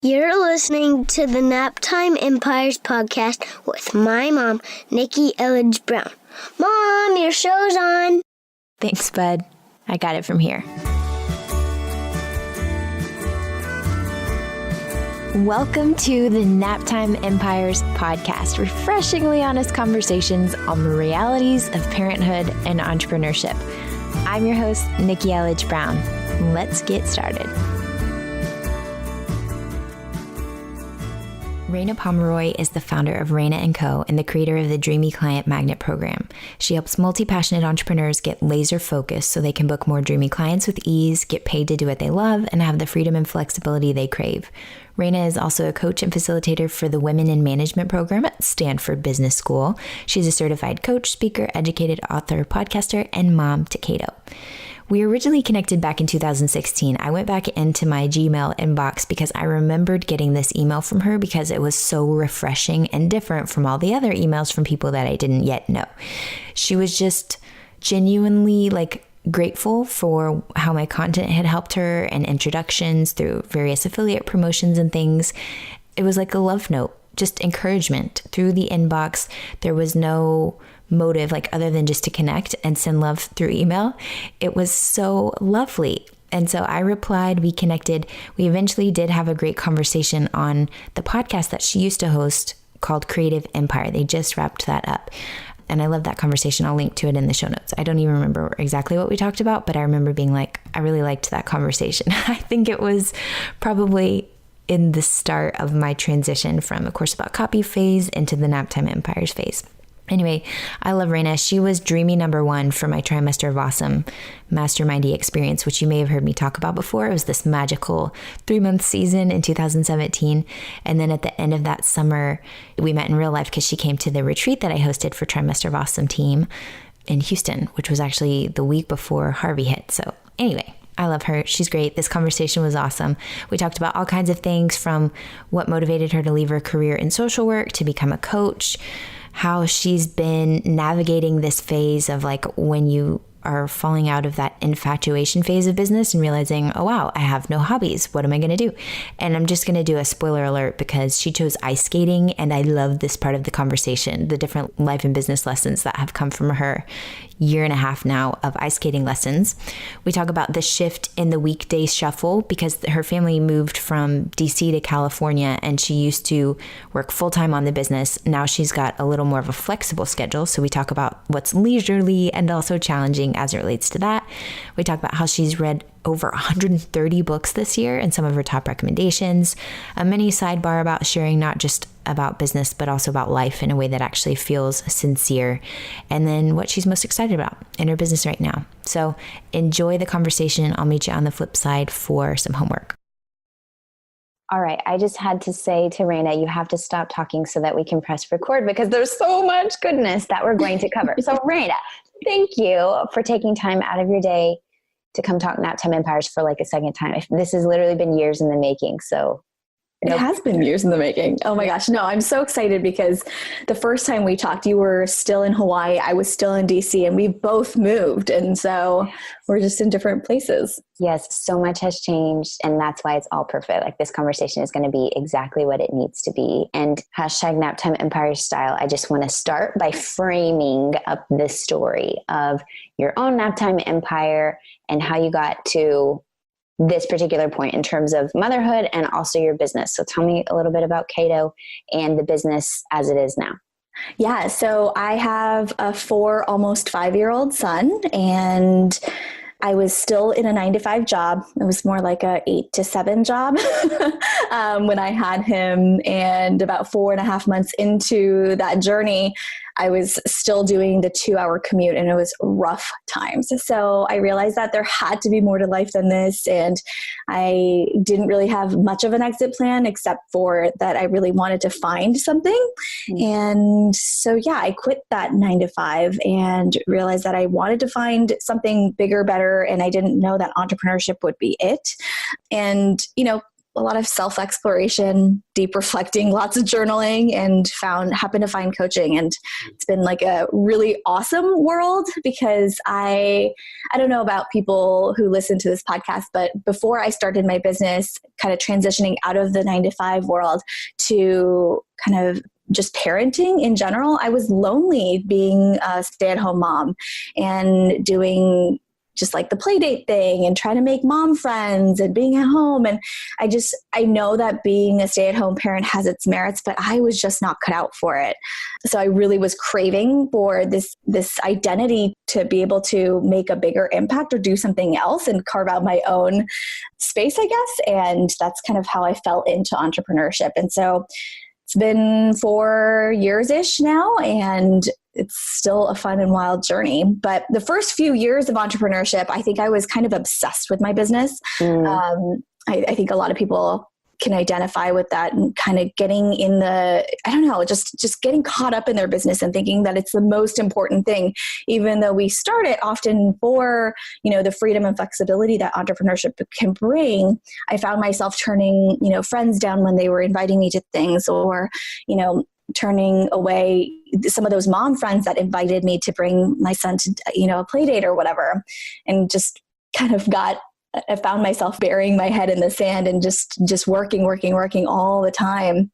You're listening to the Naptime Empires podcast with my mom, Nikki Elledge Brown. Mom, your show's on. Thanks, bud. I got it from here. Welcome to the Naptime Empires podcast, refreshingly honest conversations on the realities of parenthood and entrepreneurship. I'm your host, Nikki Elledge Brown. Let's get started. Reina Pomeroy is the founder of Reina Co and the creator of the Dreamy Client Magnet Program. She helps multi-passionate entrepreneurs get laser focused so they can book more dreamy clients with ease, get paid to do what they love, and have the freedom and flexibility they crave. Reina is also a coach and facilitator for the Women in Management program at Stanford Business School. She's a certified coach, speaker, educated author, podcaster, and mom to Cato. We originally connected back in 2016. I went back into my Gmail inbox because I remembered getting this email from her because it was so refreshing and different from all the other emails from people that I didn't yet know. She was just genuinely grateful for how my content had helped her and introductions through various affiliate promotions and things. It was like a love note, just encouragement through the inbox. There was no motive other than just to connect and send love through email. It was so lovely. And so I replied, we connected. We eventually did have a great conversation on the podcast that she used to host called Creative Empire. They just wrapped that up. And I love that conversation. I'll link to it in the show notes. I don't even remember exactly what we talked about, but I remember being like, I really liked that conversation. I think it was probably in the start of my transition from a course about copy phase into the Naptime Empires phase. Anyway, I love Reina. She was Dreamy #1 for my Trimester of Awesome Mastermindy experience, which you may have heard me talk about before. It was this magical 3-month season in 2017. And then at the end of that summer, we met in real life because she came to the retreat that I hosted for Trimester of Awesome team in Houston, which was actually the week before Harvey hit. So anyway, I love her. She's great. This conversation was awesome. We talked about all kinds of things from what motivated her to leave her career in social work to become a coach, how she's been navigating this phase of when you are falling out of that infatuation phase of business and realizing, oh wow, I have no hobbies. What am I going to do? And I'm just going to do a spoiler alert because she chose ice skating, and I love this part of the conversation, the different life and business lessons that have come from her 1.5 years now of ice skating lessons. We talk about the shift in the weekday shuffle because her family moved from DC to California, and she used to work full-time on the business. Now she's got a little more of a flexible schedule. So we talk about what's leisurely and also challenging as it relates to that. We talk about how she's read over 130 books this year and some of her top recommendations, a mini sidebar about sharing not just about business, but also about life in a way that actually feels sincere, and then what she's most excited about in her business right now. So enjoy the conversation. I'll meet you on the flip side for some homework. All right. I just had to say to Reina, you have to stop talking so that we can press record because there's so much goodness that we're going to cover. So Reina, thank you for taking time out of your day to come talk Naptime Empires for a second time. This has literally been years in the making. So it has been years in the making. Oh my gosh. No, I'm so excited because the first time we talked, you were still in Hawaii. I was still in DC, and we both moved. And so we're just in different places. Yes. So much has changed. And that's why it's all perfect. This conversation is going to be exactly what it needs to be. And #Naptime Empire style, I just want to start by framing up the story of your own Naptime Empire and how you got to this particular point in terms of motherhood and also your business. So tell me a little bit about Cato and the business as it is now. Yeah. So I have a 4, almost 5-year-old son, and I was still in a 9-to-5 job. It was more like a 8 to 7 job when I had him. And about 4.5 months into that journey, I was still doing the 2-hour commute, and it was rough times. So I realized that there had to be more to life than this. And I didn't really have much of an exit plan except for that I really wanted to find something. Mm-hmm. And so, yeah, I quit that 9-to-5 and realized that I wanted to find something bigger, better. And I didn't know that entrepreneurship would be it. And, a lot of self-exploration, deep reflecting, lots of journaling, and happened to find coaching. And it's been like a really awesome world because I don't know about people who listen to this podcast, but before I started my business, kind of transitioning out of the 9-to-5 world to kind of just parenting in general, I was lonely being a stay-at-home mom and doing just like the play date thing and trying to make mom friends and being at home. And I know that being a stay-at-home parent has its merits, but I was just not cut out for it. So I really was craving for this identity to be able to make a bigger impact or do something else and carve out my own space, I guess. And that's kind of how I fell into entrepreneurship. And so it's been 4 years-ish now, and it's still a fun and wild journey. But the first few years of entrepreneurship, I think I was kind of obsessed with my business. I think a lot of people can identify with that and kind of getting in just getting caught up in their business and thinking that it's the most important thing, even though we start it often for, the freedom and flexibility that entrepreneurship can bring. I found myself turning, friends down when they were inviting me to things, or, turning away some of those mom friends that invited me to bring my son to, a play date or whatever, and just kind of I found myself burying my head in the sand and just working all the time.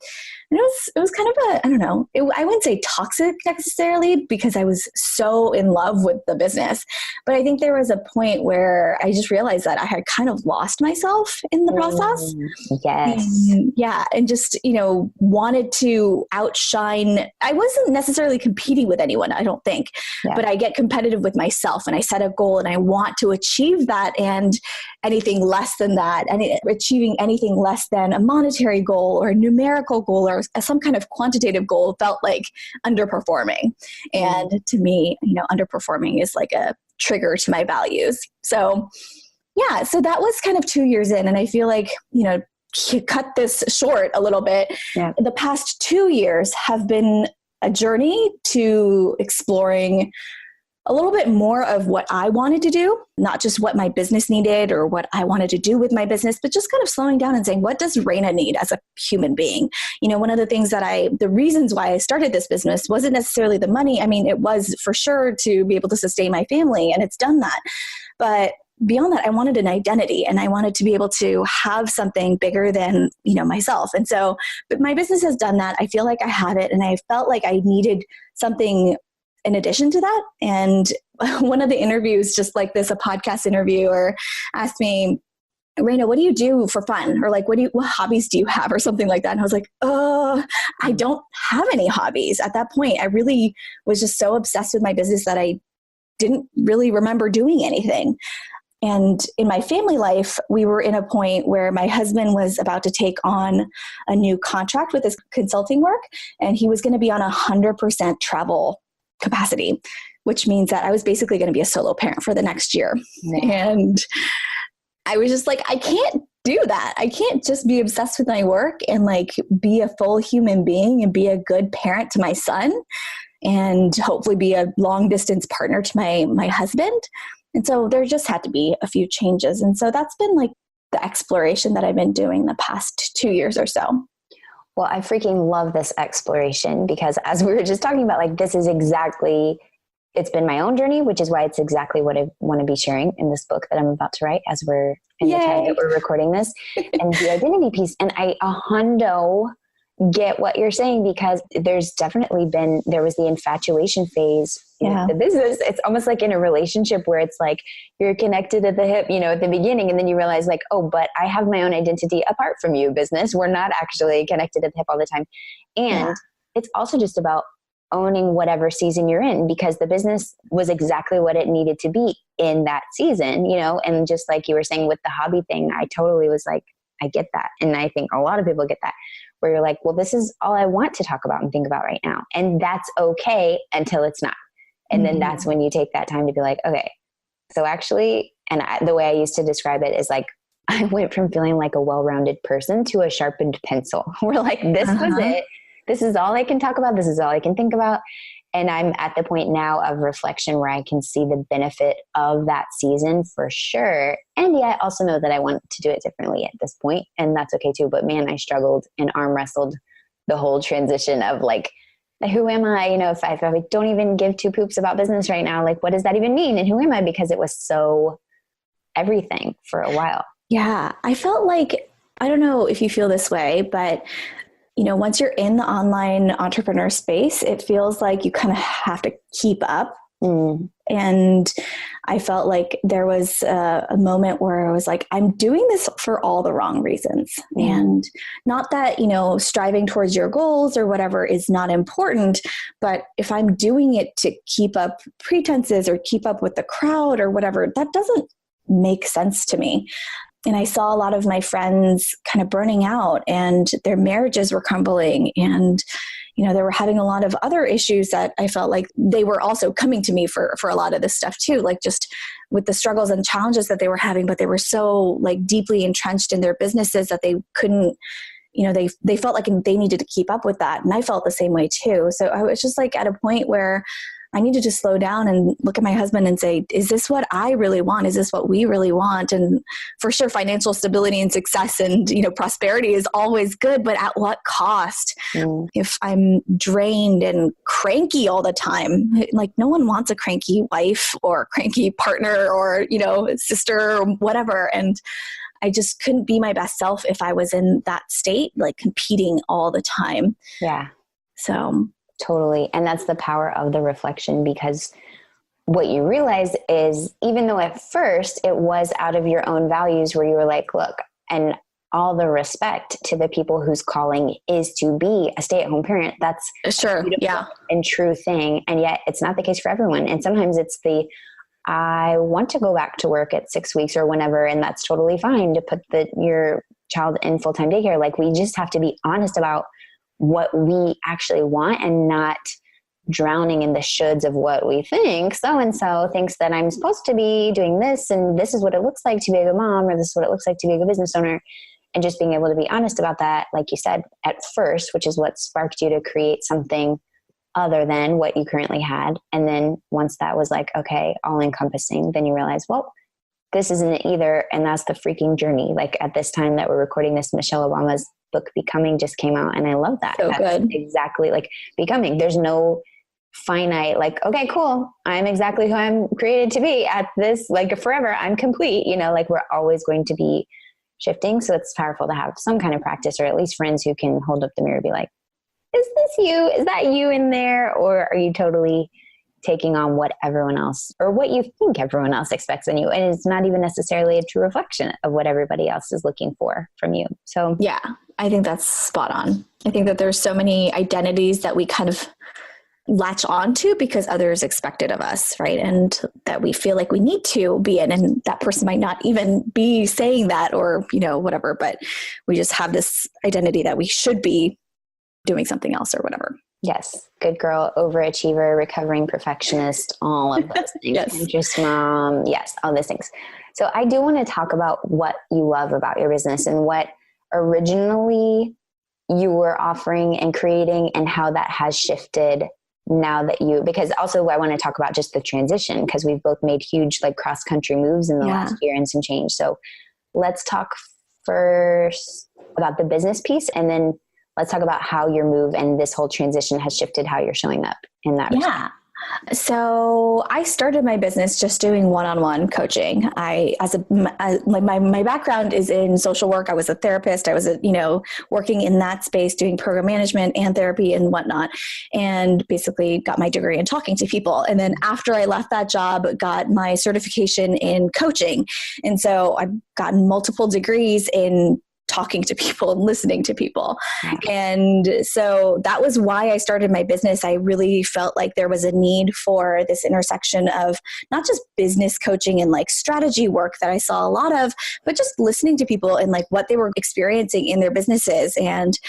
And it was kind of I don't know, I wouldn't say toxic necessarily because I was so in love with the business. But I think there was a point where I just realized that I had kind of lost myself in the process. Yes. And just, wanted to outshine. I wasn't necessarily competing with anyone, I don't think, but I get competitive with myself and I set a goal and I want to achieve that, and anything less than that, and achieving anything less than a monetary goal or a numerical goal or some kind of quantitative goal felt like underperforming. And to me, underperforming is like a trigger to my values. So so that was kind of 2 years in, and I feel like, to cut this short a little bit, the past 2 years have been a journey to exploring a little bit more of what I wanted to do, not just what my business needed or what I wanted to do with my business, but just kind of slowing down and saying, what does Reina need as a human being? One of the things the reasons why I started this business wasn't necessarily the money. I mean, it was for sure to be able to sustain my family, and it's done that. But beyond that, I wanted an identity, and I wanted to be able to have something bigger than, myself. And so, but my business has done that. I feel like I have it, and I felt like I needed something in addition to that. And one of the interviews, just like this, a podcast interviewer asked me, Reina, what do you do for fun? Or like, what hobbies do you have? Or something like that. And I was like, I don't have any hobbies. At that point, I really was just so obsessed with my business that I didn't really remember doing anything. And in my family life, we were in a point where my husband was about to take on a new contract with his consulting work, and he was going to be on 100% travel capacity, which means that I was basically going to be a solo parent for the next year. And I was just like, I can't do that. I can't just be obsessed with my work and like be a full human being and be a good parent to my son and hopefully be a long distance partner to my husband. And so there just had to be a few changes. And so that's been like the exploration that I've been doing the past 2 years or so. Well, I freaking love this exploration because as we were just talking about, like, this is exactly, it's been my own journey, which is why it's exactly what I want to be sharing in this book that I'm about to write as we're in the time that we're recording this, and the identity piece. And I get what you're saying, because there's definitely there was the infatuation phase with the business. It's almost like in a relationship where it's like you're connected at the hip, at the beginning, and then you realize like, oh, but I have my own identity apart from you, business. We're not actually connected at the hip all the time. And it's also just about owning whatever season you're in, because the business was exactly what it needed to be in that season, and just like you were saying with the hobby thing, I totally was like, I get that. And I think a lot of people get that, where you're like, well, this is all I want to talk about and think about right now. And that's okay until it's not. And then that's when you take that time to be like, okay, so actually, the way I used to describe it is like, I went from feeling like a well-rounded person to a sharpened pencil. We're like, this was it. This is all I can talk about. This is all I can think about. And I'm at the point now of reflection where I can see the benefit of that season for sure. And yeah, I also know that I want to do it differently at this point, and that's okay too. But man, I struggled and arm wrestled the whole transition of like, who am I? You know, if I don't even give two poops about business right now, like, what does that even mean? And who am I? Because it was so everything for a while. Yeah. I felt like, I don't know if you feel this way, but you know, once you're in the online entrepreneur space, it feels like you kind of have to keep up. And I felt like there was a moment where I was like, I'm doing this for all the wrong reasons. And not that, you know, striving towards your goals or whatever is not important, but if I'm doing it to keep up pretenses or keep up with the crowd or whatever, that doesn't make sense to me. And I saw a lot of my friends kind of burning out and their marriages were crumbling, and, you know, they were having a lot of other issues that I felt like they were also coming to me for a lot of this stuff too, like just with the struggles and challenges that they were having, but they were so like deeply entrenched in their businesses that they couldn't, you know, they felt like they needed to keep up with that. And I felt the same way too. So I was just like at a point where I needed to slow down and look at my husband and say, is this what I really want? Is this what we really want? And for sure, financial stability and success and, you know, prosperity is always good, but at what cost? If I'm drained and cranky all the time, like no one wants a cranky wife or cranky partner or, you know, sister or whatever. And I just couldn't be my best self if I was in that state, like competing all the time. Yeah. So totally. And that's the power of the reflection, because what you realize is, even though at first it was out of your own values where you were like, look, and all the respect to the people whose calling is to be a stay-at-home parent. That's sure. Yeah. And true thing. And yet it's not the case for everyone. And sometimes it's I want to go back to work at 6 weeks or whenever, and that's totally fine to put your child in full-time daycare. Like, we just have to be honest about what we actually want and not drowning in the shoulds of what we think. So-and-so thinks that I'm supposed to be doing this, and this is what it looks like to be a good mom, or this is what it looks like to be a good business owner. And just being able to be honest about that, like you said, at first, which is what sparked you to create something other than what you currently had. And then once that was like, okay, all encompassing, then you realize, well, this isn't it either. And that's the freaking journey. Like at this time that we're recording this, Michelle Obama's book Becoming just came out. And I love that. So that's good. Exactly, like becoming. There's no finite, like, okay, cool, I'm exactly who I'm created to be at this, like forever, I'm complete, you know, like we're always going to be shifting. So it's powerful to have some kind of practice, or at least friends who can hold up the mirror and be like, is this you? Is that you in there? Or are you totally taking on what everyone else, or what you think everyone else expects in you? And it's not even necessarily a true reflection of what everybody else is looking for from you. So yeah, I think that's spot on. I think that there's so many identities that we kind of latch on to because others expect it of us, right? And that we feel like we need to be in, and that person might not even be saying that, or, you know, whatever, but we just have this identity that we should be doing something else or whatever. yes, good girl, overachiever, recovering perfectionist, all of those things. Yes. Interest mom, yes, all those things. So I do want to talk about what you love about your business and what originally you were offering and creating, and how that has shifted now that because also I want to talk about just the transition, because we've both made huge like cross-country moves in the last year and some change. So let's talk first about the business piece, and then let's talk about how your move and this whole transition has shifted how you're showing up in that respect. Yeah. So I started my business just doing one-on-one coaching. My background is in social work. I was a therapist. I was, working in that space, doing program management and therapy and whatnot, and basically got my degree in talking to people. And then after I left that job, got my certification in coaching. And so I've gotten multiple degrees in talking to people and listening to people. And so that was why I started my business. I really felt like there was a need for this intersection of not just business coaching and like strategy work that I saw a lot of, but just listening to people and like what they were experiencing in their businesses, and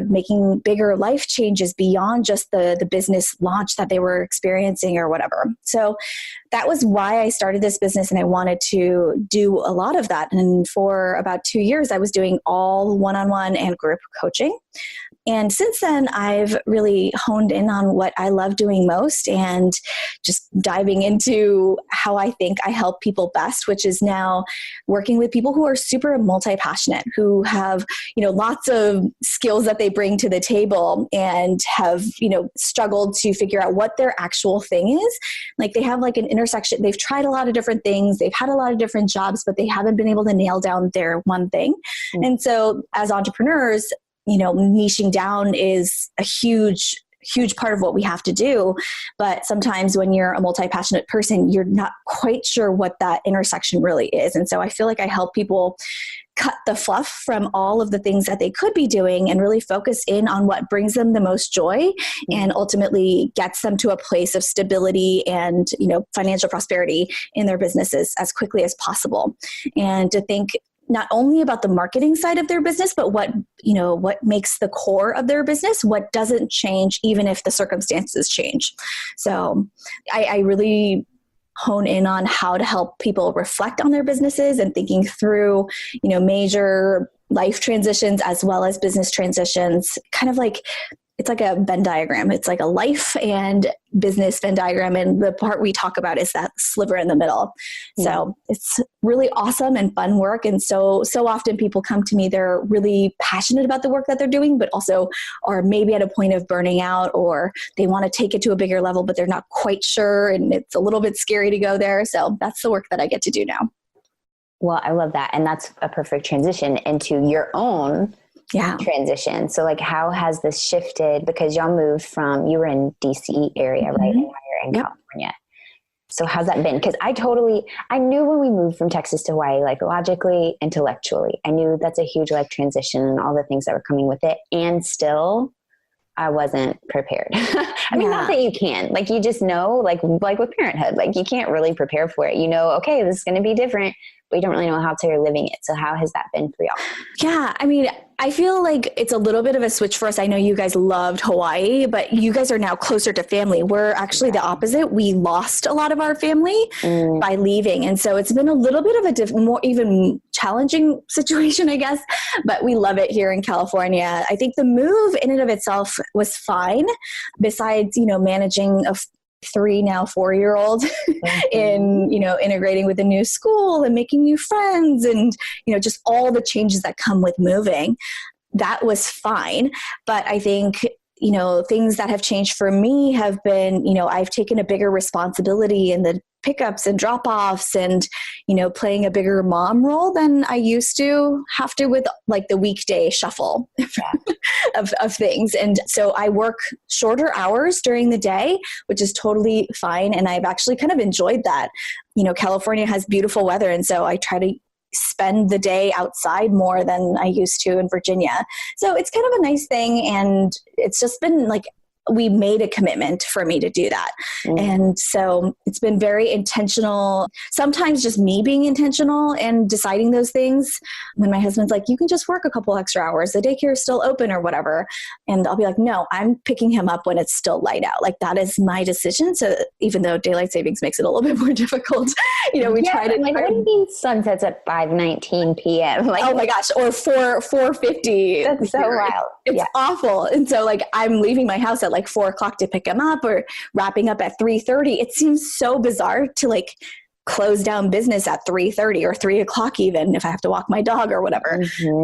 making bigger life changes beyond just the business launch that they were experiencing or whatever. So that was why I started this business, and I wanted to do a lot of that. And for about 2 years, I was doing all one-on-one and group coaching. And since then, I've really honed in on what I love doing most and just diving into how I think I help people best, which is now working with people who are super multi-passionate, who have, lots of skills that they bring to the table and have, struggled to figure out what their actual thing is. Like they have like an intersection. They've tried a lot of different things. They've had a lot of different jobs, but they haven't been able to nail down their one thing. Mm-hmm. And so as entrepreneurs, niching down is a huge part of what we have to do. But sometimes when you're a multi-passionate person, you're not quite sure what that intersection really is. And so I feel like I help people cut the fluff from all of the things that they could be doing and really focus in on what brings them the most joy and ultimately gets them to a place of stability and, financial prosperity in their businesses as quickly as possible. And to think not only about the marketing side of their business, but what makes the core of their business, what doesn't change even if the circumstances change. So I really hone in on how to help people reflect on their businesses and thinking through, major life transitions as well as business transitions, kind of like it's like a Venn diagram. It's like a life and business Venn diagram. And the part we talk about is that sliver in the middle. So it's really awesome and fun work. And so often people come to me, they're really passionate about the work that they're doing, but also are maybe at a point of burning out, or they want to take it to a bigger level, but they're not quite sure. And it's a little bit scary to go there. So that's the work that I get to do now. Well, I love that. And that's a perfect transition into your own transition. So like, how has this shifted? Because y'all moved from, you were in DC area, right? And now you're in California. So how's that been? Because I knew when we moved from Texas to Hawaii, like logically, intellectually, I knew that's a huge life transition and all the things that were coming with it. And still, I wasn't prepared. I mean, not that you can, like, you just know, like with parenthood, like you can't really prepare for it. Okay, this is going to be different, but you don't really know how till you're living it. So how has that been for y'all? Yeah. I mean, I feel like it's a little bit of a switch for us. I know you guys loved Hawaii, but you guys are now closer to family. We're actually the opposite. We lost a lot of our family by leaving. And so it's been a little bit of a more even challenging situation, I guess, but we love it here in California. I think the move in and of itself was fine, besides, managing a 4-year-old in, integrating with a new school and making new friends and, just all the changes that come with moving. That was fine. But I think, things that have changed for me have been, I've taken a bigger responsibility in the pickups and drop-offs and, playing a bigger mom role than I used to have to with like the weekday shuffle of things. And so I work shorter hours during the day, which is totally fine. And I've actually kind of enjoyed that. California has beautiful weather. And so I try to spend the day outside more than I used to in Virginia. So it's kind of a nice thing. And it's just been like, we made a commitment for me to do that. And so it's been very intentional, sometimes just me being intentional and deciding those things. When my husband's like, you can just work a couple extra hours, the daycare is still open or whatever. And I'll be like, no, I'm picking him up when it's still light out. Like that is my decision. So even though daylight savings makes it a little bit more difficult, we try to. Like, what do you mean sunsets at 5:19 p.m.? Like, oh my gosh, or 4:50. That's so wild. It's awful. And so like I'm leaving my house at like 4:00 to pick him up or wrapping up at 3:30. It seems so bizarre to like close down business at 3:30 or 3:00 even if I have to walk my dog or whatever.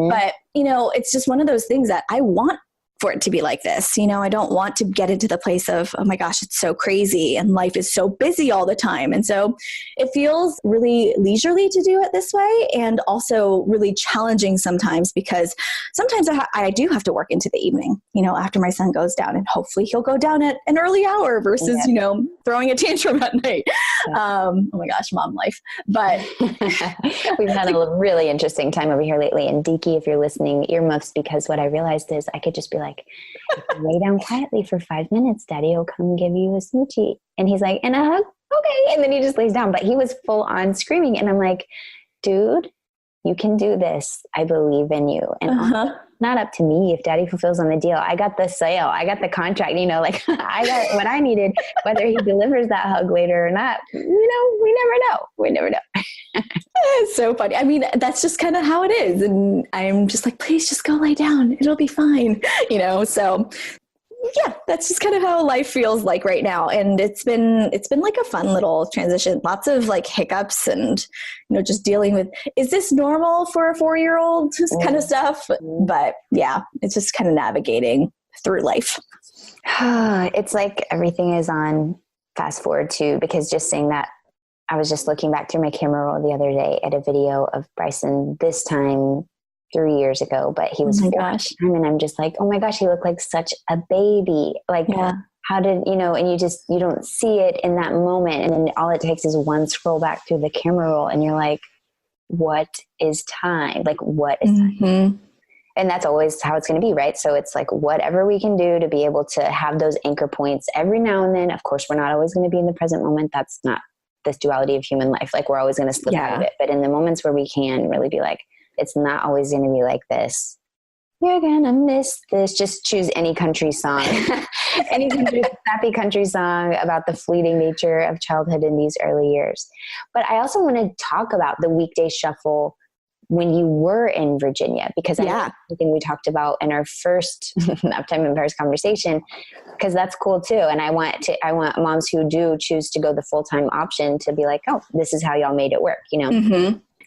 But it's just one of those things that I want for it to be like this. I don't want to get into the place of, oh my gosh, it's so crazy and life is so busy all the time. And so it feels really leisurely to do it this way and also really challenging sometimes because sometimes I do have to work into the evening, after my son goes down, and hopefully he'll go down at an early hour versus, throwing a tantrum at night. Oh my gosh, mom life. But we've had a really interesting time over here lately. And Deaky, if you're listening, earmuffs, because what I realized is I could just be like, lay down quietly for 5 minutes. Daddy will come give you a smoochie. And he's like, and a hug? Okay. And then he just lays down, but he was full on screaming. And I'm like, dude, you can do this. I believe in you. And not up to me if daddy fulfills on the deal. I got the sale. I got the contract, I got what I needed, whether he delivers that hug later or not, we never know. We never know. It's so funny. I mean, that's just kind of how it is. And I'm just like, please just go lay down. It'll be fine. So yeah, that's just kind of how life feels like right now. And it's been like a fun little transition. Lots of like hiccups and, just dealing with, is this normal for a 4-year-old kind of stuff? But yeah, it's just kind of navigating through life. It's like everything is on fast forward too, because just saying that, I was just looking back through my camera roll the other day at a video of Bryson this time 3 years ago, but he was 4 at the time, and I'm just like, oh my gosh, he looked like such a baby. Like, how did, and you don't see it in that moment. And then all it takes is one scroll back through the camera roll and you're like, what is time? Like, what is time? And that's always how it's going to be, right? So it's like whatever we can do to be able to have those anchor points every now and then. Of course, we're not always going to be in the present moment. That's not this duality of human life. Like, we're always going to slip out of it. But in the moments where we can really be like, it's not always going to be like this. You're going to miss this. Just choose any country song, any happy country song about the fleeting nature of childhood in these early years. But I also want to talk about the weekday shuffle when you were in Virginia, because I know something we talked about in our first Naptime in Paris conversation, because that's cool too. And I want moms who do choose to go the full-time option to be like, oh, this is how y'all made it work,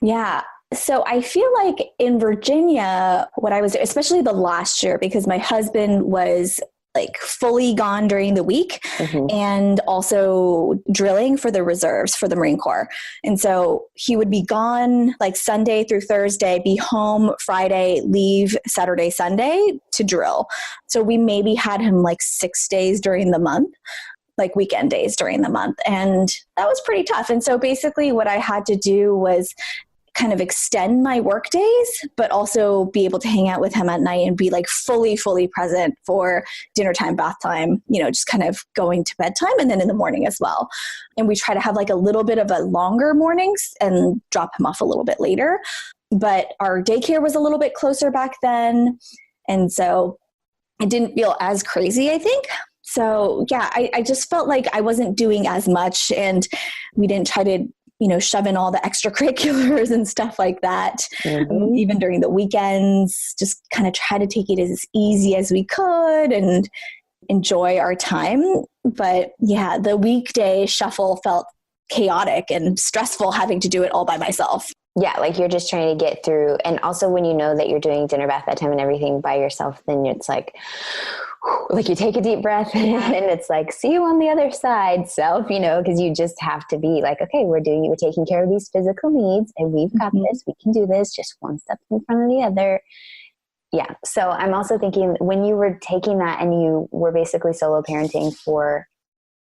Yeah. So I feel like in Virginia, what I was, especially the last year, because my husband was like fully gone during the week and also drilling for the reserves for the Marine Corps. And so he would be gone like Sunday through Thursday, be home Friday, leave Saturday, Sunday to drill. So we maybe had him like 6 days during the month, like weekend days during the month. And that was pretty tough. And so basically what I had to do was kind of extend my work days, but also be able to hang out with him at night and be like fully present for dinner time, bath time, just kind of going to bedtime and then in the morning as well. And we try to have like a little bit of a longer mornings and drop him off a little bit later. But our daycare was a little bit closer back then. And so it didn't feel as crazy, I think. So yeah, I just felt like I wasn't doing as much, and we didn't try to shove in all the extracurriculars and stuff like that. Even during the weekends, just kind of try to take it as easy as we could and enjoy our time. But yeah, the weekday shuffle felt chaotic and stressful, having to do it all by myself. Yeah, like you're just trying to get through. And also when you know that you're doing dinner, bath, bedtime and everything by yourself, then it's like you take a deep breath and it's like, see you on the other side, self, because you just have to be like, okay, we're taking care of these physical needs and we've got this, we can do this, just one step in front of the other. Yeah. So I'm also thinking, when you were taking that and you were basically solo parenting for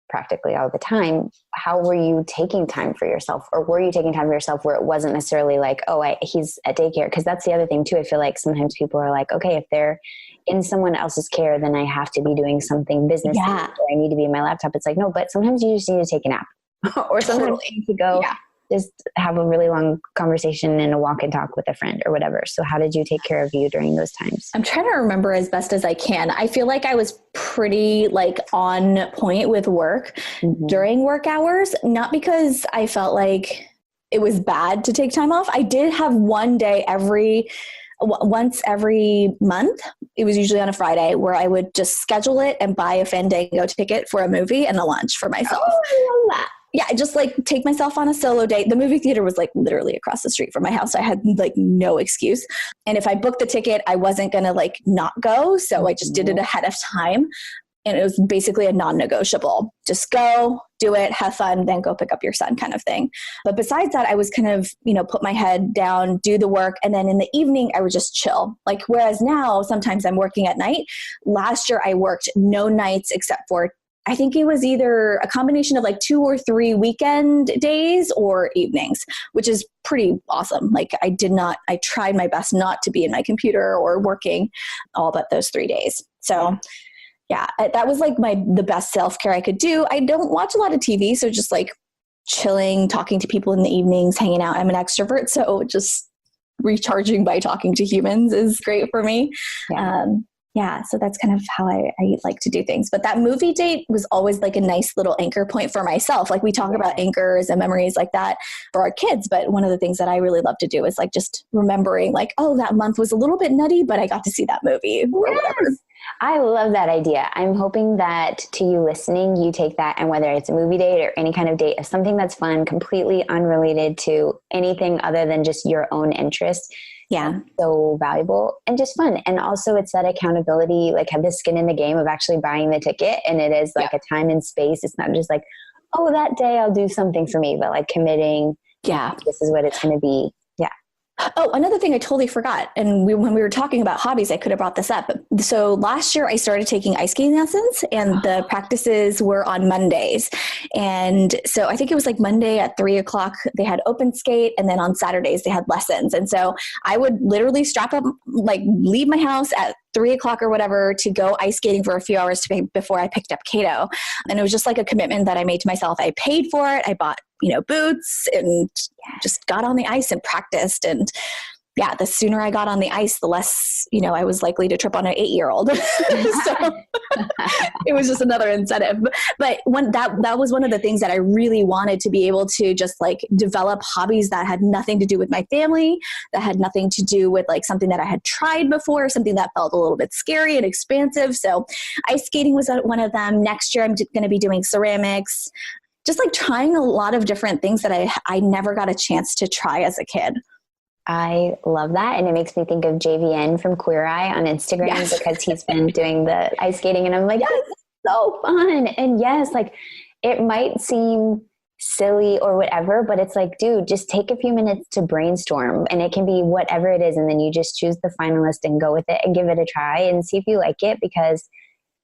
practically all the time, how were you taking time for yourself? Or were you taking time for yourself where it wasn't necessarily like, he's at daycare? Because that's the other thing too. I feel like sometimes people are like, okay, if they're in someone else's care, then I have to be doing something business or I need to be in my laptop. It's like, no, but sometimes you just need to take a nap or sometimes you need to go just have a really long conversation and a walk and talk with a friend or whatever. So how did you take care of you during those times? I'm trying to remember as best as I can. I feel like I was pretty like on point with work during work hours, not because I felt like it was bad to take time off. I did have one day once every month. It was usually on a Friday where I would just schedule it and buy a Fandango ticket for a movie and a lunch for myself. Oh, I love that. Yeah, I just like take myself on a solo date. The movie theater was like literally across the street from my house. I had like no excuse. And if I booked the ticket, I wasn't going to like not go. So I just did it ahead of time. And it was basically a non-negotiable. Just go, do it, have fun, then go pick up your son kind of thing. But besides that, I was kind of, put my head down, do the work. And then in the evening, I would just chill. Like, whereas now, sometimes I'm working at night. Last year, I worked no nights except for, I think it was either a combination of like 2 or 3 weekend days or evenings, which is pretty awesome. Like I tried my best not to be in my computer or working all but those 3 days. So yeah, that was like the best self-care I could do. I don't watch a lot of TV. So just like chilling, talking to people in the evenings, hanging out. I'm an extrovert. So just recharging by talking to humans is great for me. Yeah. So that's kind of how I like to do things. But that movie date was always like a nice little anchor point for myself. Like we talk about anchors and memories like that for our kids. But one of the things that I really love to do is like just remembering like, oh, that month was a little bit nutty, but I got to see that movie or whatever. I love that idea. I'm hoping that to you listening, you take that, and whether it's a movie date or any kind of date, as something that's fun, completely unrelated to anything other than just your own interest. Yeah. So valuable and just fun. And also it's that accountability, like have the skin in the game of actually buying the ticket. And it is like a time and space. It's not just like, oh, that day I'll do something for me, but like committing. Yeah. This is what it's going to be. Yeah. Oh, another thing I totally forgot. And when we were talking about hobbies, I could have brought this up. So last year I started taking ice skating lessons, and the practices were on Mondays. And so I think it was like Monday at 3:00, they had open skate. And then on Saturdays they had lessons. And so I would literally strap up, like leave my house at 3:00 or whatever to go ice skating for a few hours before I picked up Kato. And it was just like a commitment that I made to myself. I paid for it. I bought, boots and just got on the ice and practiced. And yeah, the sooner I got on the ice, the less, I was likely to trip on an 8-year-old. So it was just another incentive. But that was one of the things that I really wanted to be able to just like develop hobbies that had nothing to do with my family, that had nothing to do with like something that I had tried before, something that felt a little bit scary and expansive. So ice skating was one of them. Next year, I'm going to be doing ceramics, just like trying a lot of different things that I never got a chance to try as a kid. I love that. And it makes me think of JVN from Queer Eye on Instagram because he's been doing the ice skating, and I'm like, this is so fun. And yes, like it might seem silly or whatever, but it's like, dude, just take a few minutes to brainstorm, and it can be whatever it is. And then you just choose the finalist and go with it and give it a try and see if you like it, because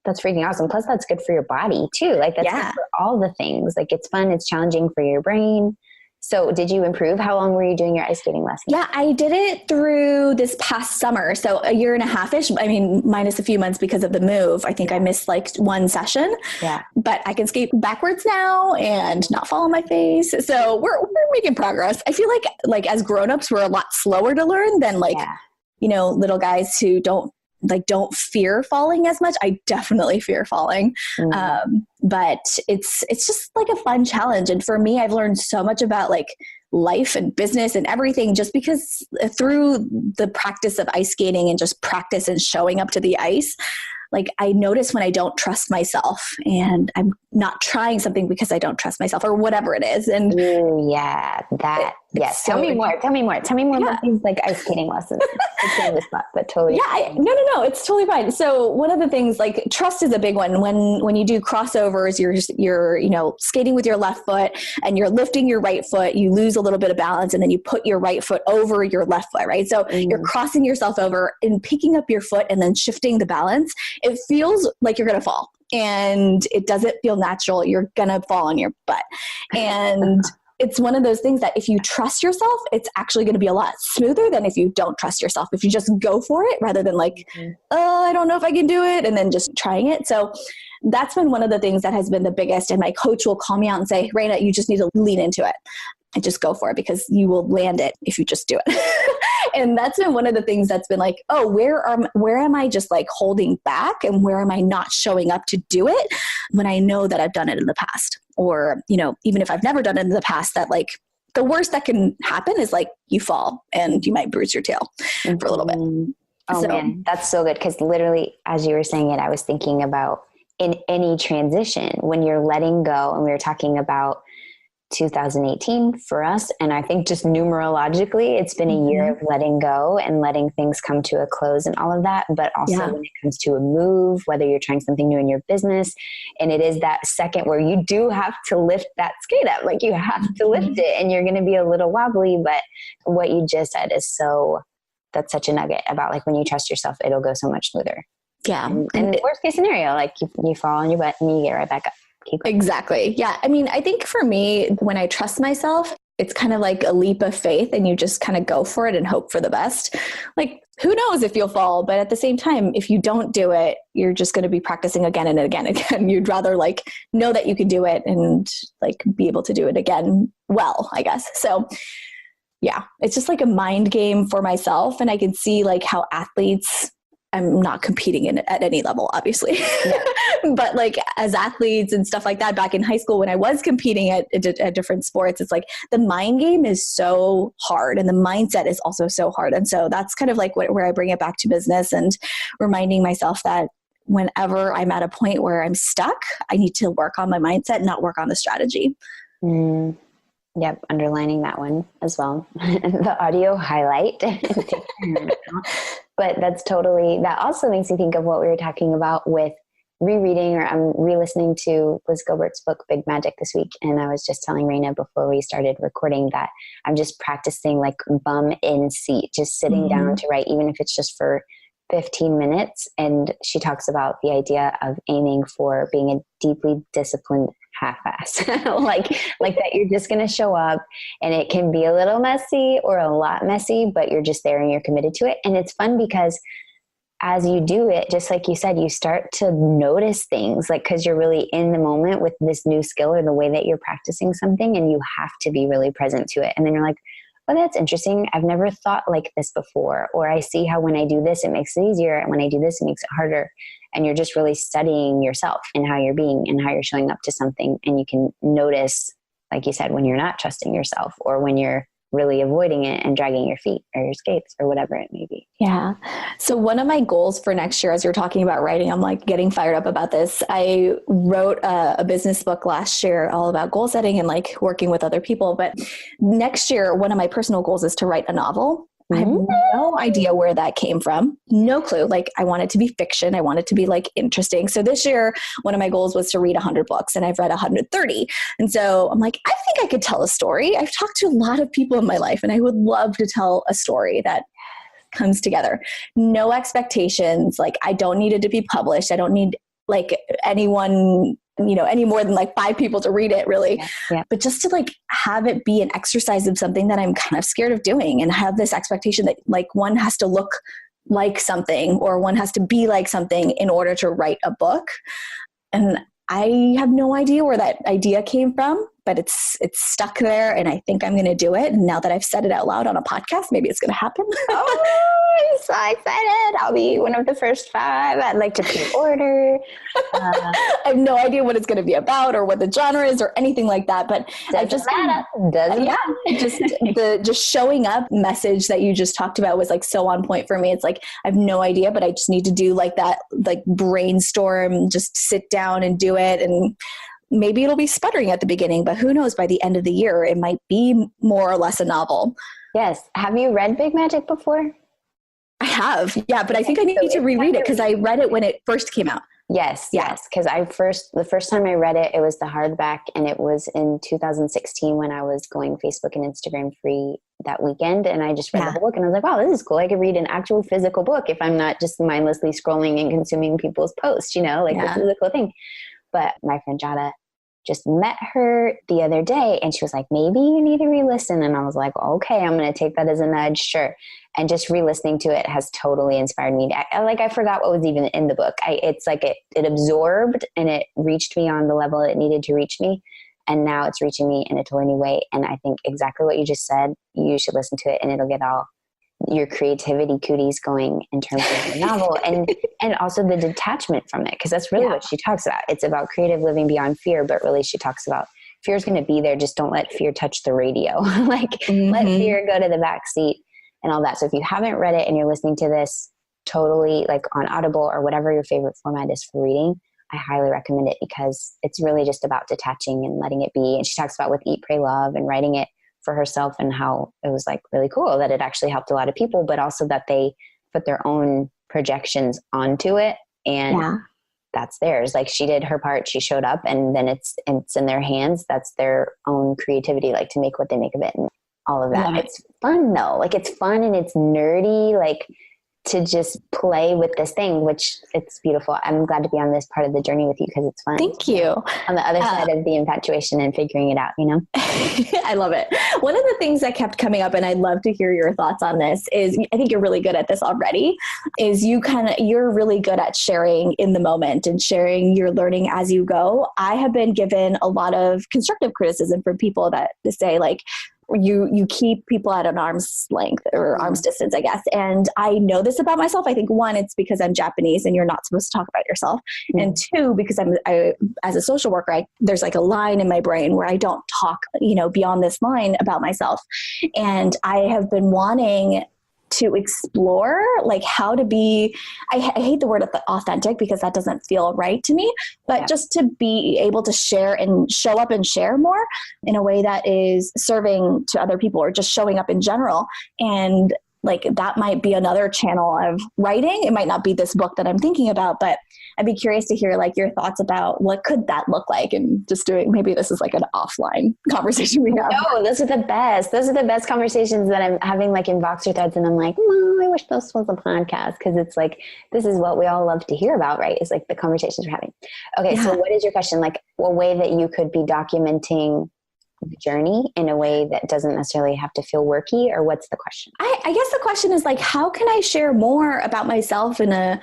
that's freaking awesome. Plus that's good for your body too. Like that's good for all the things. Like it's fun. It's challenging for your brain. So did you improve? How long were you doing your ice skating lessons? Yeah, I did it through this past summer. So a year and a half-ish, minus a few months because of the move. I think I missed like one session, but I can skate backwards now and not fall on my face. So we're making progress. I feel like as grownups, we're a lot slower to learn than little guys who don't fear falling as much. I definitely fear falling. But it's just like a fun challenge. And for me, I've learned so much about like life and business and everything just because through the practice of ice skating and just practice and showing up to the ice, like I notice when I don't trust myself and I'm not trying something because I don't trust myself or whatever it is. And yes. Tell me more about these like ice skating lessons. It's in the spot, but totally. Yeah. No, it's totally fine. So one of the things, like trust is a big one. When you do crossovers, you're skating with your left foot and you're lifting your right foot, you lose a little bit of balance and then you put your right foot over your left foot, right? So you're crossing yourself over and picking up your foot and then shifting the balance. It feels like you're going to fall and it doesn't feel natural. You're going to fall on your butt. And it's one of those things that if you trust yourself, it's actually going to be a lot smoother than if you don't trust yourself. If you just go for it rather than like, oh, I don't know if I can do it. And then just trying it. So that's been one of the things that has been the biggest. And my coach will call me out and say, Reina, you just need to lean into it and just go for it because you will land it if you just do it. And that's been one of the things that's been like, oh, where am I just like holding back and where am I not showing up to do it when I know that I've done it in the past? Or, even if I've never done it in the past, that like the worst that can happen is like you fall and you might bruise your tail for a little bit. Oh man, that's so good. Cause literally as you were saying it, I was thinking about in any transition when you're letting go, and we were talking about 2018 for us. And I think just numerologically, it's been a year of letting go and letting things come to a close and all of that. But also when it comes to a move, whether you're trying something new in your business, and it is that second where you do have to lift that skate up, like you have to lift it and you're going to be a little wobbly. But what you just said is that's such a nugget about like when you trust yourself, it'll go so much smoother. Yeah. And worst case scenario, like you fall on your butt and you get right back up. Exactly. Yeah. I think for me, when I trust myself, it's kind of like a leap of faith and you just kind of go for it and hope for the best. Like, who knows if you'll fall, but at the same time, if you don't do it, you're just going to be practicing again and again and again. You'd rather like know that you can do it and like be able to do it again well, I guess. So yeah, it's just like a mind game for myself. And I can see like how athletes I'm not competing in it at any level, obviously. Yeah. But like as athletes and stuff like that, back in high school when I was competing at different sports, it's like the mind game is so hard and the mindset is also so hard. And so that's kind of like where I bring it back to business and reminding myself that whenever I'm at a point where I'm stuck, I need to work on my mindset, not work on the strategy. Yep, underlining that one as well. The audio highlight. But that also makes me think of what we were talking about with rereading, or I'm re-listening to Liz Gilbert's book, Big Magic, this week. And I was just telling Reina before we started recording that I'm just practicing like bum in seat, just sitting down to write, even if it's just for 15 minutes. And she talks about the idea of aiming for being a deeply disciplined half-ass, like that you're just going to show up and it can be a little messy or a lot messy, but you're just there and you're committed to it. And it's fun because as you do it, just like you said, you start to notice things, like, cause you're really in the moment with this new skill or the way that you're practicing something, and you have to be really present to it. And then you're like, oh, that's interesting. I've never thought like this before. Or I see how when I do this, it makes it easier. And when I do this, it makes it harder. And you're just really studying yourself and how you're being and how you're showing up to something. And you can notice, like you said, when you're not trusting yourself or when you're really avoiding it and dragging your feet or your skates or whatever it may be. Yeah. So one of my goals for next year, as you're talking about writing, I'm like getting fired up about this. I wrote a business book last year all about goal setting and like working with other people. But next year, one of my personal goals is to write a novel. I have no idea where that came from. No clue. Like I want it to be fiction. I want it to be like interesting. So this year, one of my goals was to read 100 books and I've read 130. And so I'm like, I think I could tell a story. I've talked to a lot of people in my life and I would love to tell a story that comes together. No expectations. Like I don't need it to be published. I don't need like anyone, any more than like 5 people to read it really. Yeah. But just to like have it be an exercise of something that I'm kind of scared of doing and have this expectation that like one has to look like something or one has to be like something in order to write a book. And I have no idea where that idea came from, but it's stuck there and I think I'm going to do it. And now that I've said it out loud on a podcast, maybe it's going to happen. Oh, I'm so excited. I'll be one of the first 5. I'd like to pre-order. I have no idea what it's going to be about or what the genre is or anything like that, but doesn't matter. Just showing up message that you just talked about was like so on point for me. It's like, I have no idea, but I just need to do like that, like brainstorm, just sit down and do it. And maybe it'll be sputtering at the beginning, but who knows, by the end of the year, it might be more or less a novel. Yes. Have you read Big Magic before? I have. Yeah. But I think I need to reread it because I read it when it first came out. Yes. Because the first time I read it, it was the hardback and it was in 2016 when I was going Facebook and Instagram free that weekend. And I just read the whole book and I was like, wow, this is cool. I could read an actual physical book if I'm not just mindlessly scrolling and consuming people's posts, the physical thing. But my friend Jada just met her the other day and she was like, maybe you need to re-listen. And I was like, okay, I'm going to take that as a nudge. Sure. And just re-listening to it has totally inspired me. I forgot what was even in the book. It's like it absorbed and it reached me on the level it needed to reach me. And now it's reaching me in a totally new way. And I think exactly what you just said, you should listen to it and it'll get all your creativity cooties going in terms of the novel and also the detachment from it. Because that's really what she talks about. It's about creative living beyond fear, but really she talks about fear is going to be there. Just don't let fear touch the radio. Let fear go to the back seat and all that. So if you haven't read it and you're listening to this totally like on Audible or whatever your favorite format is for reading, I highly recommend it because it's really just about detaching and letting it be. And she talks about with Eat, Pray, Love and writing it for herself and how it was like really cool that it actually helped a lot of people, but also that they put their own projections onto it and that's theirs. Like she did her part, she showed up and then it's in their hands. That's their own creativity, like to make what they make of it and all of that. It's fun though. Like it's fun and it's nerdy, like to just play with this thing, which it's beautiful. I'm glad to be on this part of the journey with you because it's fun. Thank you. On the other side of the infatuation and figuring it out, I love it. One of the things that kept coming up, and I'd love to hear your thoughts on this, is I think you're really good at this already, is you're really good at sharing in the moment and sharing your learning as you go. I have been given a lot of constructive criticism from people that say like, you keep people at an arm's length or arm's distance, I guess. And I know this about myself. I think one, it's because I'm Japanese and you're not supposed to talk about yourself. And two, because I as a social worker, there's like a line in my brain where I don't talk, beyond this line about myself. And I have been wanting to explore like how to be, I hate the word authentic because that doesn't feel right to me, but just to be able to share and show up and share more in a way that is serving to other people or just showing up in general. And like that might be another channel of writing. It might not be this book that I'm thinking about, but I'd be curious to hear like your thoughts about what could that look like, and just doing, maybe this is like an offline conversation we have. No, those are the best. Those are the best conversations that I'm having like in Voxer threads. And I'm like, I wish this was a podcast. Cause it's like, this is what we all love to hear about, right? It's like the conversations we're having. Okay. So what is your question? Like a way that you could be documenting the journey in a way that doesn't necessarily have to feel worky, or what's the question? I guess the question is like, how can I share more about myself in an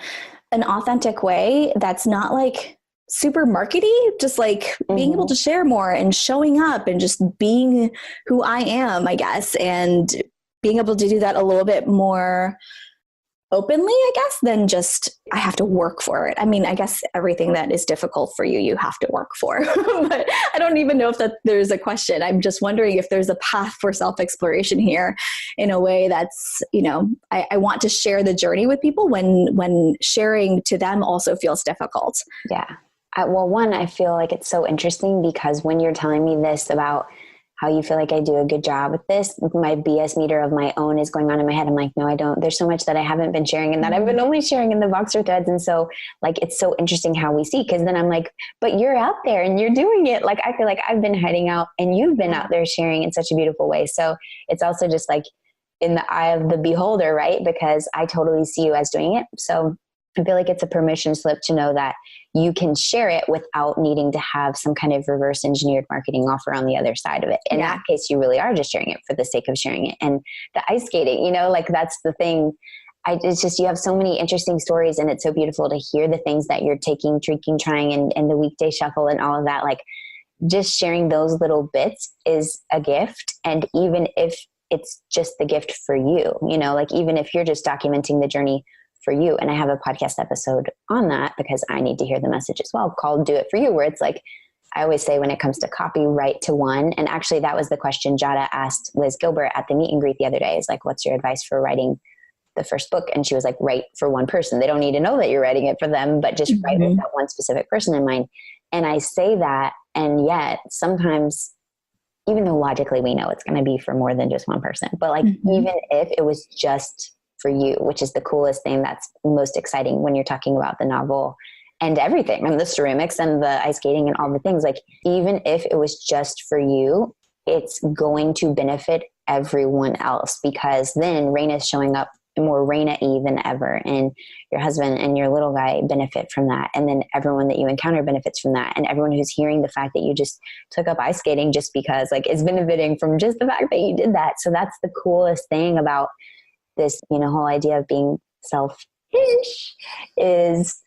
authentic way that's not like super markety, just like being able to share more and showing up and just being who I am, I guess, and being able to do that a little bit more openly, I guess, than just I have to work for it. I mean, I guess everything that is difficult for you, you have to work for. But I don't even know if that there's a question. I'm just wondering if there's a path for self-exploration here in a way that's, I want to share the journey with people when sharing to them also feels difficult. Yeah. Well, one, I feel like it's so interesting because when you're telling me this about how you feel like I do a good job with this, my BS meter of my own is going on in my head. I'm like, no, I don't. There's so much that I haven't been sharing and that I've been only sharing in the Voxer threads. And so like, it's so interesting how we see, because then I'm like, but you're out there and you're doing it. Like, I feel like I've been hiding out and you've been out there sharing in such a beautiful way. So it's also just like in the eye of the beholder, right? Because I totally see you as doing it. So I feel like it's a permission slip to know that you can share it without needing to have some kind of reverse engineered marketing offer on the other side of it. In that case, you really are just sharing it for the sake of sharing it. And the ice skating, like that's the thing. It's just, you have so many interesting stories, and it's so beautiful to hear the things that you're taking, tweaking, trying, and the weekday shuffle and all of that. Like just sharing those little bits is a gift. And even if it's just the gift for you, like even if you're just documenting the journey for you. And I have a podcast episode on that because I need to hear the message as well, called Do It For You, where it's like, I always say when it comes to copy, write to one. And actually that was the question Jada asked Liz Gilbert at the meet and greet the other day, is like, what's your advice for writing the first book? And she was like, write for one person. They don't need to know that you're writing it for them, but just write with that one specific person in mind. And I say that, and yet sometimes, even though logically we know it's going to be for more than just one person, but like even if it was just for you, which is the coolest thing, that's most exciting when you're talking about the novel and everything, and the ceramics and the ice skating and all the things. Like even if it was just for you, it's going to benefit everyone else, because then Reina's showing up more Reina-y than ever, and your husband and your little guy benefit from that, and then everyone that you encounter benefits from that, and everyone who's hearing the fact that you just took up ice skating just because, like, is benefiting from just the fact that you did that. So that's the coolest thing about this, whole idea of being selfish, is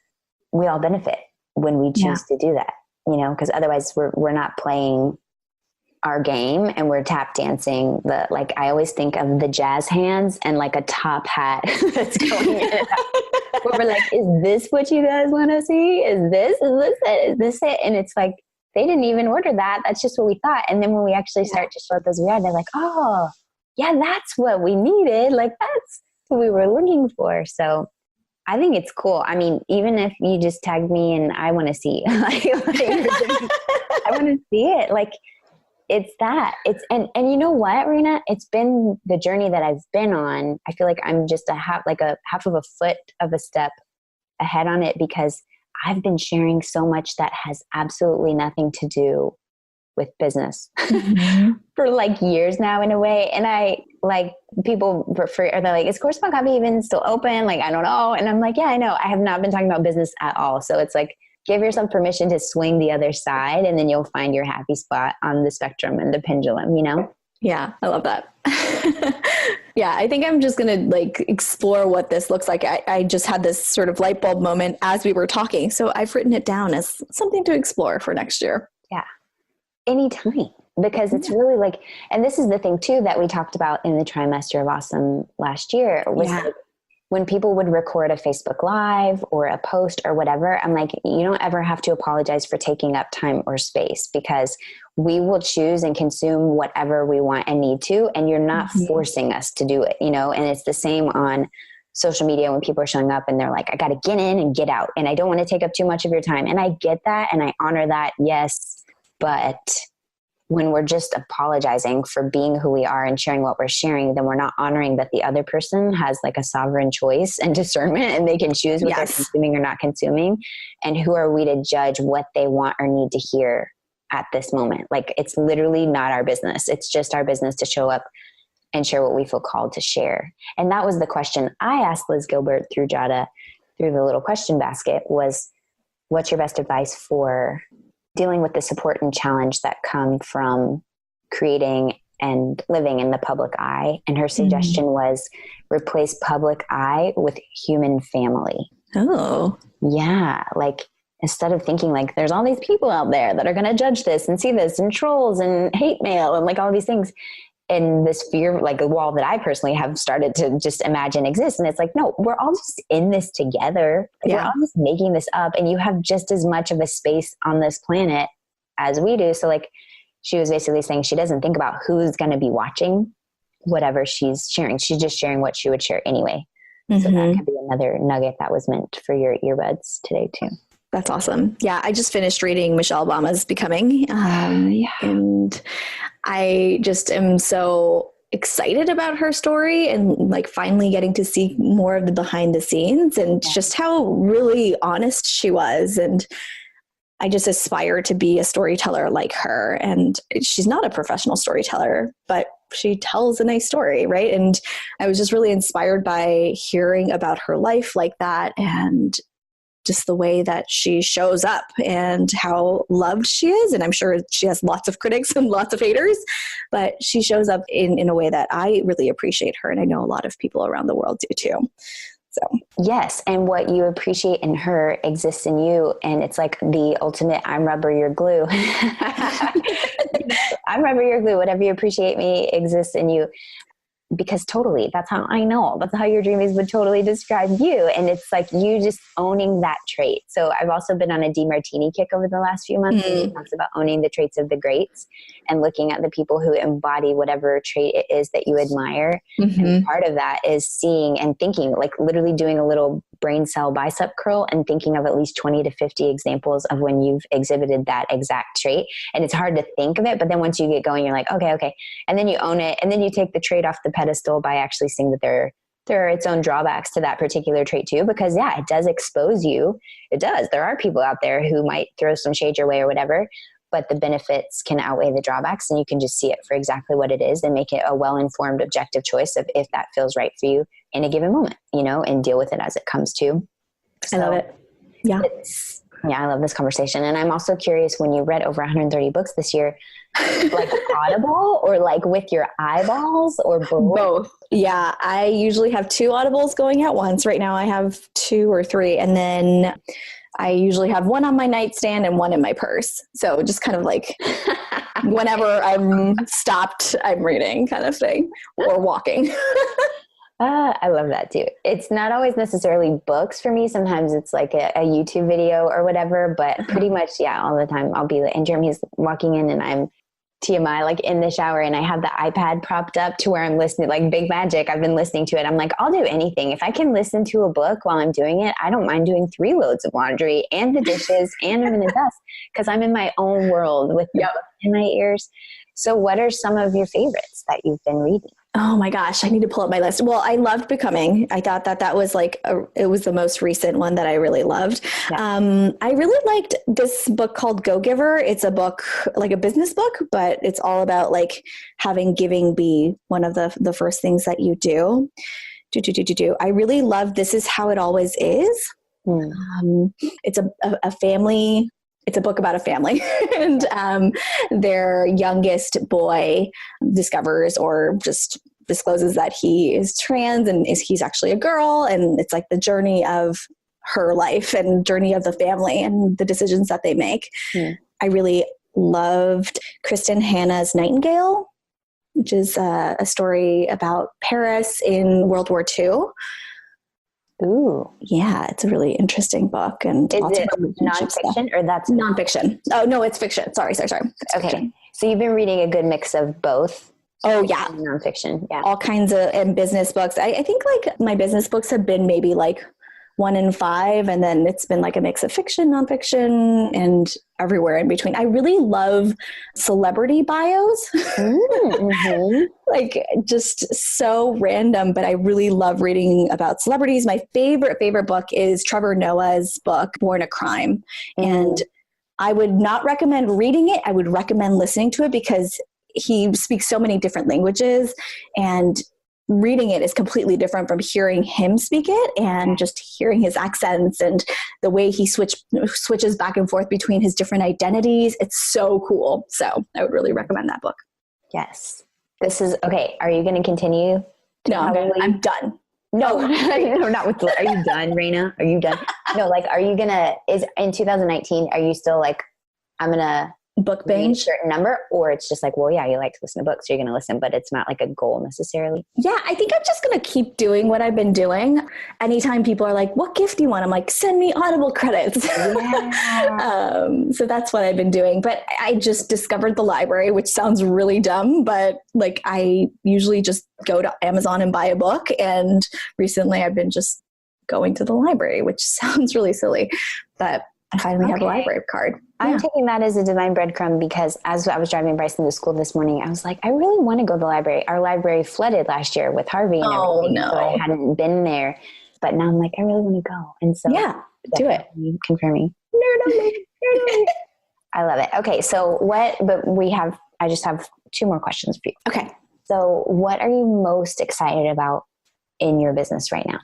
we all benefit when we choose to do that, because otherwise we're not playing our game and we're tap dancing. Like I always think of the jazz hands and like a top hat that's going in and out. Where we're like, is this what you guys want to see? Is this it? Is this it? And it's like, they didn't even order that. That's just what we thought. And then when we actually start to show up as we are, they're like, oh yeah, that's what we needed. Like that's what we were looking for. So I think it's cool. I mean, even if you just tag me and I want to see, I want to see it. Like it's that. And you know what, Reina? It's been the journey that I've been on. I feel like I'm just a half of a foot of a step ahead on it, because I've been sharing so much that has absolutely nothing to do with business for like years now in a way. And I like people prefer, or they're like, is Correspond Copy even still open? Like, I don't know. And I'm like, yeah, I know. I have not been talking about business at all. So it's like, give yourself permission to swing the other side, and then you'll find your happy spot on the spectrum and the pendulum, Yeah, I love that. Yeah, I think I'm just going to like explore what this looks like. I just had this sort of light bulb moment as we were talking. So I've written it down as something to explore for next year. Yeah. Anytime. because it's really like, and this is the thing too, that we talked about in the Trimester of Awesome last year was like, when people would record a Facebook Live or a post or whatever, I'm like, you don't ever have to apologize for taking up time or space, because we will choose and consume whatever we want and need to, and you're not forcing us to do it, and it's the same on social media when people are showing up and they're like, I got to get in and get out, and I don't want to take up too much of your time. And I get that. And I honor that. Yes. But when we're just apologizing for being who we are and sharing what we're sharing, then we're not honoring that the other person has like a sovereign choice and discernment, and they can choose what they're consuming or not consuming. And who are we to judge what they want or need to hear at this moment? Like, it's literally not our business. It's just our business to show up and share what we feel called to share. And that was the question I asked Liz Gilbert through Jada, through the little question basket, was, what's your best advice for dealing with the support and challenge that come from creating and living in the public eye? And her suggestion was replace public eye with human family. Oh, yeah. Like, instead of thinking like there's all these people out there that are going to judge this and see this and trolls and hate mail and like all these things, and this fear, like a wall that I personally have started to just imagine exists. And it's like, no, we're all just in this together. We're all just making this up, and you have just as much of a space on this planet as we do. So like, she was basically saying she doesn't think about who's going to be watching whatever she's sharing. She's just sharing what she would share anyway. So that could be another nugget that was meant for your earbuds today too. That's awesome. Yeah. I just finished reading Michelle Obama's Becoming. And I just am so excited about her story, and like finally getting to see more of the behind the scenes and just how really honest she was. And I just aspire to be a storyteller like her. And she's not a professional storyteller, but she tells a nice story, right? And I was just really inspired by hearing about her life like that, and just the way that she shows up and how loved she is. And I'm sure she has lots of critics and lots of haters, but she shows up in a way that I really appreciate her. And I know a lot of people around the world do too. So yes. And what you appreciate in her exists in you. And it's like the ultimate, I'm rubber, you're glue. I'm rubber, you're glue. Whatever you appreciate me exists in you. Because totally, that's how I know. That's how your dreamies would totally describe you. And it's like you just owning that trait. So I've also been on a DeMartini kick over the last few months. And it talks about owning the traits of the greats and looking at the people who embody whatever trait it is that you admire. And part of that is seeing and thinking, like literally doing a little brain cell bicep curl and thinking of at least 20 to 50 examples of when you've exhibited that exact trait. And it's hard to think of it, but then once you get going, you're like, okay. And then you own it. And then you take the trait off the pedestal by actually seeing that there are its own drawbacks to that particular trait too, because it does expose you. It does. There are people out there who might throw some shade your way or whatever, but the benefits can outweigh the drawbacks, and you can just see it for exactly what it is and make it a well-informed, objective choice of if that feels right for you in a given moment, and deal with it as it comes to. I love it. Yeah. I love this conversation. And I'm also curious, when you read over 130 books this year, like Audible or like with your eyeballs or both? Both. Yeah. I usually have 2 Audibles going at once. Right now I have 2 or 3. And then I usually have one on my nightstand and one in my purse. So just kind of like whenever I'm stopped, I'm reading kind of thing, or walking. I love that too. It's not always necessarily books for me. Sometimes it's like a YouTube video or whatever, but pretty much, all the time I'll be like, and Jeremy's walking in and I'm TMI, like in the shower, and I have the iPad propped up to where I'm listening, like big magic. I've been listening to it. I'm like, I'll do anything. If I can listen to a book while I'm doing it, I don't mind doing 3 loads of laundry and the dishes and I'm in the dust, because I'm in my own world with the book in my ears. So what are some of your favorites that you've been reading? Oh my gosh, I need to pull up my list. Well, I loved Becoming. I thought that was it was the most recent one that I really loved. Yeah. I really liked this book called Go Giver. It's a book, like a business book, but it's all about like having giving be one of the first things that you do. I really love This Is How It Always Is. It's a family. It's a book about a family and their youngest boy discovers or just discloses that he is trans and he's actually a girl. And it's like the journey of her life and journey of the family and the decisions that they make. I really loved Kristen Hanna's Nightingale, which is a story about Paris in World War II. Ooh. Yeah, it's a really interesting book. And is lots it of relationship nonfiction stuff. or that's Nonfiction? Oh, no, it's fiction. Sorry. It's okay. fiction. So you've been reading a good mix of both. Oh, yeah. Nonfiction. Yeah. All kinds of and business books. I think like my business books have been maybe like 1 in 5. And then it's been like a mix of fiction, nonfiction, and everywhere in between. I really love celebrity bios. Mm-hmm. Like just so random, but I really love reading about celebrities. My favorite book is Trevor Noah's book, Born a Crime. And I would not recommend reading it. I would recommend listening to it because he speaks so many different languages, and reading it is completely different from hearing him speak it and just hearing his accents and the way he switches back and forth between his different identities. It's so cool. So I would really recommend that book. Yes. This is okay. Are you going to continue? No, I'm done. No, no, not with, are you done, Reina? Are you done? No, like, are you going to, is in 2019, are you still like, I'm going to book binge a certain number, or it's just like, well, yeah, you like to listen to books, so you're going to listen, but it's not like a goal necessarily? Yeah, I think I'm just going to keep doing what I've been doing. Anytime people are like, what gift do you want? I'm like, send me Audible credits. Yeah. So that's what I've been doing. But I just discovered the library, which sounds really dumb, but like I usually just go to Amazon and buy a book. And recently I've been just going to the library, which sounds really silly, but I finally have a library card. I'm taking that as a divine breadcrumb because as I was driving Bryson to school this morning, I was like, I really want to go to the library. Our library flooded last year with Harvey and everything. No. So I hadn't been there, but now I'm like, I really want to go. And so do it. Confirming. Nerd on me. I love it. Okay. So I just have 2 more questions for you. Okay. So what are you most excited about in your business right now?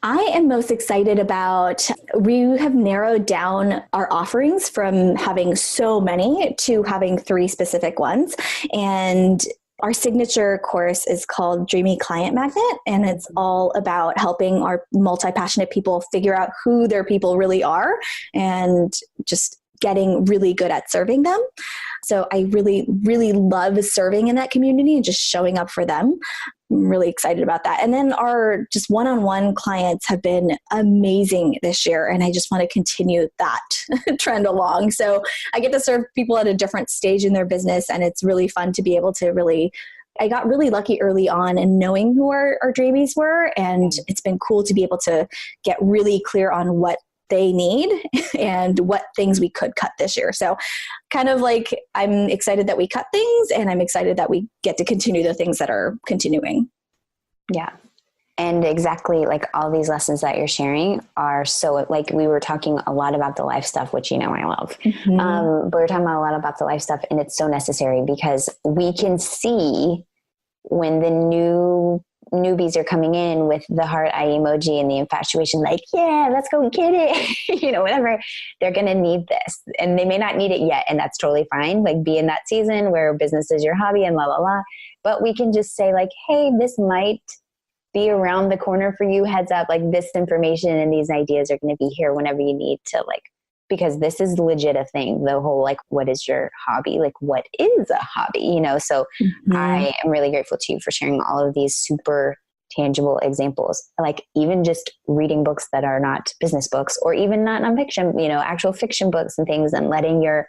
I am most excited about, we have narrowed down our offerings from having so many to having 3 specific ones. And our signature course is called Dreamy Client Magnet, and it's all about helping our multi-passionate people figure out who their people really are and just getting really good at serving them. So I really, really love serving in that community and just showing up for them. I'm really excited about that. And then our just one-on-one clients have been amazing this year. And I just want to continue that trend along. So I get to serve people at a different stage in their business. And it's really fun to be able to I got really lucky early on in knowing who our dreamies were. And it's been cool to be able to get really clear on what they need and what things we could cut this year. So kind of like, I'm excited that we cut things, and I'm excited that we get to continue the things that are continuing. Yeah. And exactly, like all these lessons that you're sharing are so, like we were talking a lot about the life stuff, which, you know, I love, but we're talking about a lot about the life stuff, and it's so necessary because we can see when the newbies are coming in with the heart eye emoji and the infatuation, like, yeah, let's go get it, you know, whatever, they're going to need this, and they may not need it yet. And that's totally fine. Like, be in that season where business is your hobby and la, la, la. But we can just say like, hey, this might be around the corner for you. Heads up, like this information and these ideas are going to be here whenever you need to, like, because this is legit a thing. The whole, like, what is your hobby? Like, what is a hobby? You know? So I am really grateful to you for sharing all of these super tangible examples, like even just reading books that are not business books, or even not nonfiction, you know, actual fiction books and things, and letting your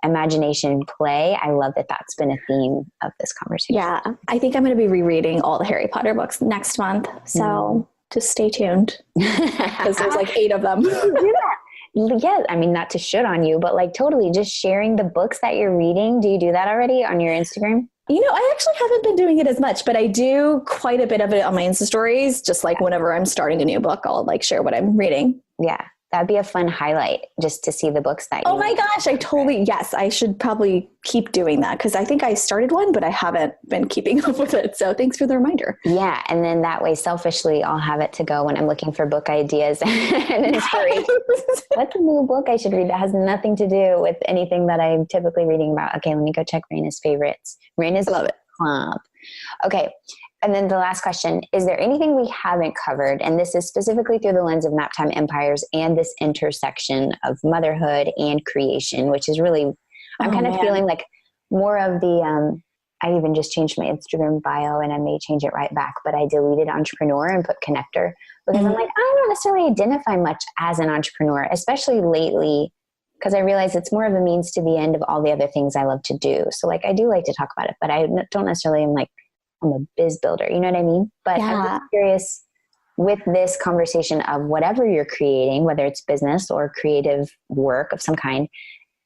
imagination play. I love that that's been a theme of this conversation. Yeah. I think I'm going to be rereading all the Harry Potter books next month. So just stay tuned because there's like 8 of them. Do that. Yeah, I mean, not to shit on you, but like totally just sharing the books that you're reading. Do you do that already on your Instagram? You know, I actually haven't been doing it as much, but I do quite a bit of it on my Insta stories. Just like whenever I'm starting a new book, I'll like share what I'm reading. Yeah. That'd be a fun highlight just to see the books that you Oh my gosh, yes, I should probably keep doing that because I think I started one, but I haven't been keeping up with it. So thanks for the reminder. Yeah. And then that way, selfishly, I'll have it to go when I'm looking for book ideas and inspiration. What's a new book I should read that has nothing to do with anything that I'm typically reading about? Okay, let me go check Reina's favorites. Reina's Love it. Club. Okay. And then the last question, is there anything we haven't covered? And this is specifically through the lens of Naptime Empires and this intersection of motherhood and creation, which is really I'm kind of feeling like more of the, I even just changed my Instagram bio and I may change it right back, but I deleted entrepreneur and put connector because I'm like, I don't necessarily identify much as an entrepreneur, especially lately, because I realize it's more of a means to the end of all the other things I love to do. So like, I do like to talk about it, but I don't necessarily am like, I'm a biz builder, you know what I mean? But I'm just curious with this conversation of whatever you're creating, whether it's business or creative work of some kind,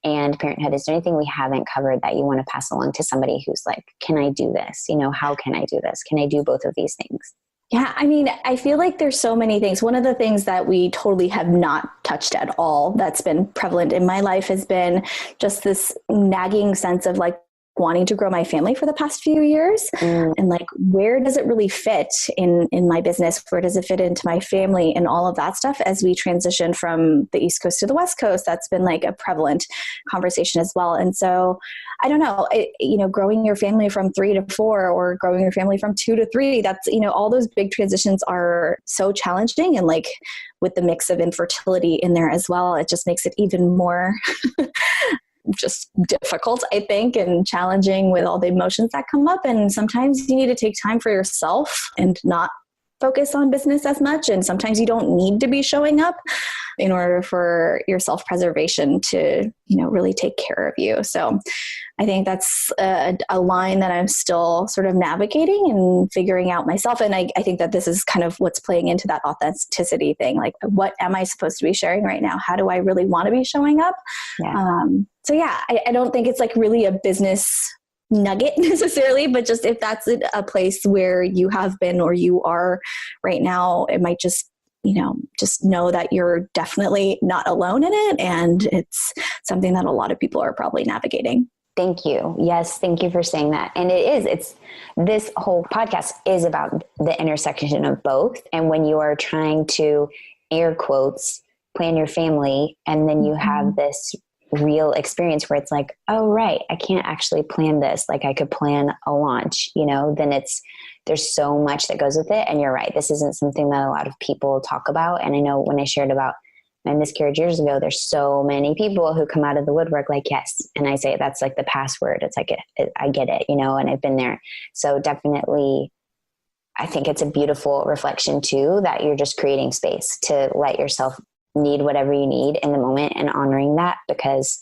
and parenthood, is there anything we haven't covered that you want to pass along to somebody who's like, can I do this? You know, how can I do this? Can I do both of these things? Yeah, I mean, I feel like there's so many things. One of the things that we totally have not touched at all that's been prevalent in my life has been just this nagging sense of like wanting to grow my family for the past few years. And like, where does it really fit in my business? Where does it fit into my family and all of that stuff as we transition from the East Coast to the West Coast? That's been like a prevalent conversation as well. And so I don't know, growing your family from 3 to 4 or growing your family from 2 to 3, that's, all those big transitions are so challenging. And like with the mix of infertility in there as well, it just makes it even more just difficult, I think, and challenging with all the emotions that come up. And sometimes you need to take time for yourself and not focus on business as much. And sometimes you don't need to be showing up in order for your self-preservation to, really take care of you. So I think that's a line that I'm still sort of navigating and figuring out myself. And I think that this is kind of what's playing into that authenticity thing. Like, what am I supposed to be sharing right now? How do I really want to be showing up? Yeah. I don't think it's like really a business nugget necessarily, but just if that's a place where you have been or you are right now, it might just just know that you're definitely not alone in it. And it's something that a lot of people are probably navigating. Thank you. Yes. Thank you for saying that. And this whole podcast is about the intersection of both. And when you are trying to, air quotes, plan your family, and then you have this real experience where it's like, oh, right, I can't actually plan this. Like I could plan a launch, then there's so much that goes with it. And you're right. This isn't something that a lot of people talk about. And I know when I shared about my miscarriage years ago, there's so many people who come out of the woodwork like, yes. And I say, that's like the password. It's like, I get it, and I've been there. So definitely, I think it's a beautiful reflection too, that you're just creating space to let yourself need whatever you need in the moment and honoring that, because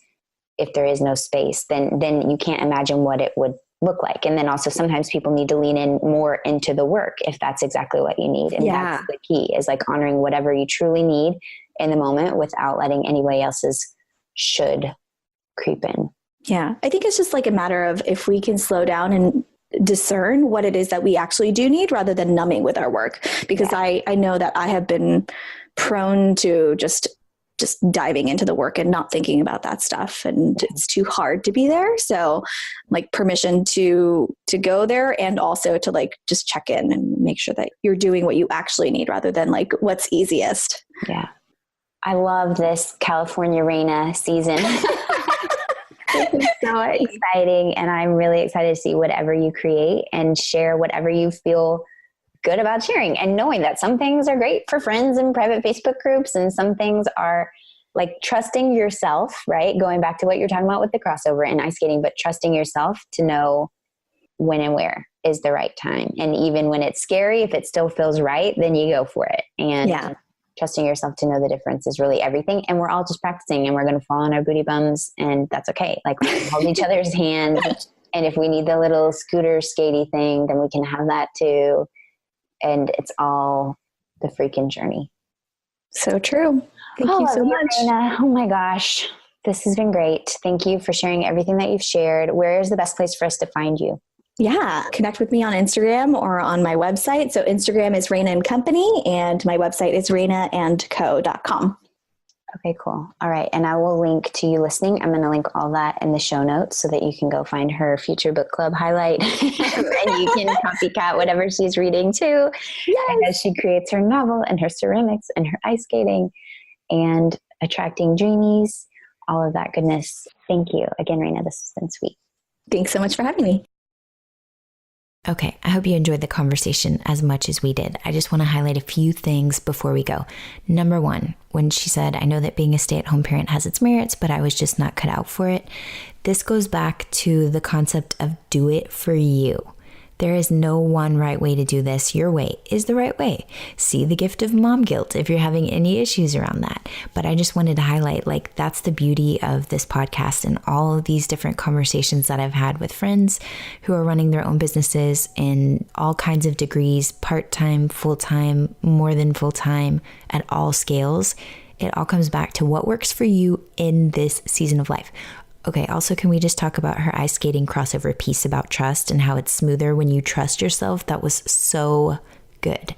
if there is no space, then you can't imagine what it would look like. And then also sometimes people need to lean in more into the work if that's exactly what you need. And that's the key, is like honoring whatever you truly need in the moment without letting anybody else's should creep in. Yeah. I think it's just like a matter of if we can slow down and discern what it is that we actually do need rather than numbing with our work. Because I know that I have been prone to just diving into the work and not thinking about that stuff. And it's too hard to be there. So like permission to go there, and also to like just check in and make sure that you're doing what you actually need rather than like what's easiest. Yeah. I love this California Reina season. It's so exciting. And I'm really excited to see whatever you create and share whatever you feel good about sharing, and knowing that some things are great for friends and private Facebook groups, and some things are like trusting yourself, right? Going back to what you're talking about with the crossover and ice skating, but trusting yourself to know when and where is the right time. And even when it's scary, if it still feels right, then you go for it. And trusting yourself to know the difference is really everything. And we're all just practicing, and we're going to fall on our booty bums, and that's okay. Like, we can hold each other's hands. And if we need the little scooter skatey thing, then we can have that too. And it's all the freaking journey. So true. Thank you so much. Reina. Oh my gosh. This has been great. Thank you for sharing everything that you've shared. Where is the best place for us to find you? Yeah. Connect with me on Instagram or on my website. So Instagram is Reina and Company, and my website is reinaandco.com. Okay, cool. All right. And I will link to you listening. I'm going to link all that in the show notes so that you can go find her future book club highlight and you can copycat whatever she's reading too. Yes. As she creates her novel and her ceramics and her ice skating and attracting dreamies, all of that goodness. Thank you again, Reina. This has been sweet. Thanks so much for having me. Okay, I hope you enjoyed the conversation as much as we did. I just want to highlight a few things before we go. Number one, when she said, I know that being a stay-at-home parent has its merits, but I was just not cut out for it. This goes back to the concept of do it for you. There is no one right way to do this. Your way is the right way. See the gift of mom guilt if you're having any issues around that. But I just wanted to highlight, like, that's the beauty of this podcast and all of these different conversations that I've had with friends who are running their own businesses in all kinds of degrees, part-time, full-time, more than full-time, at all scales. It all comes back to what works for you in this season of life. Okay, also, can we just talk about her ice skating crossover piece about trust and how it's smoother when you trust yourself? That was so good.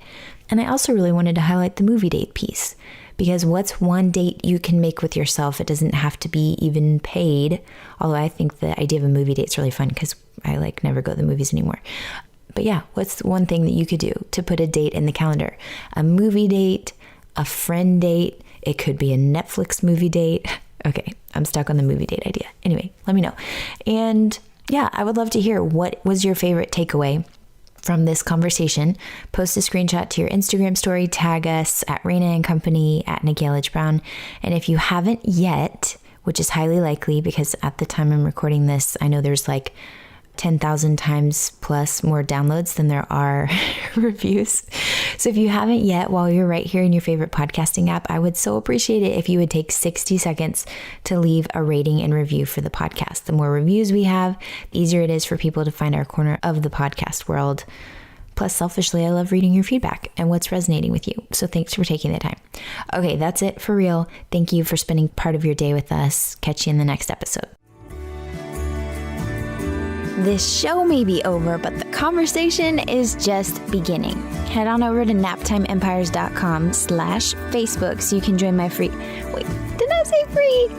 And I also really wanted to highlight the movie date piece, because what's one date you can make with yourself? It doesn't have to be even paid, although I think the idea of a movie date is really fun because I never go to the movies anymore. But yeah, what's one thing that you could do to put a date in the calendar? A movie date, a friend date, it could be a Netflix movie date. Okay, I'm stuck on the movie date idea. Anyway, let me know. And yeah, I would love to hear, what was your favorite takeaway from this conversation? Post a screenshot to your Instagram story, tag us at Reina & Company, at Nikki Elledge Brown. And if you haven't yet, which is highly likely because at the time I'm recording this, I know there's 10,000 times plus more downloads than there are reviews. So if you haven't yet, while you're right here in your favorite podcasting app, I would so appreciate it if you would take 60 seconds to leave a rating and review for the podcast. The more reviews we have, the easier it is for people to find our corner of the podcast world. Plus, selfishly, I love reading your feedback and what's resonating with you. So thanks for taking the time. Okay, that's it for real. Thank you for spending part of your day with us. Catch you in the next episode. This show may be over, but the conversation is just beginning. Head on over to naptimeempires.com/Facebook so you can join my free... Wait, did I say free?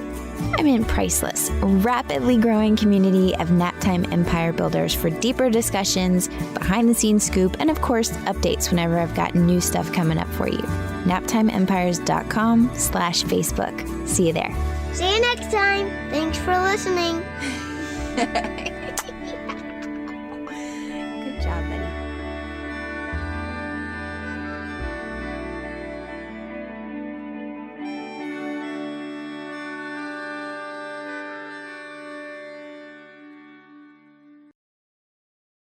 I meant priceless, rapidly growing community of Naptime Empire builders for deeper discussions, behind-the-scenes scoop, and of course, updates whenever I've got new stuff coming up for you. naptimeempires.com/Facebook. See you there. See you next time. Thanks for listening.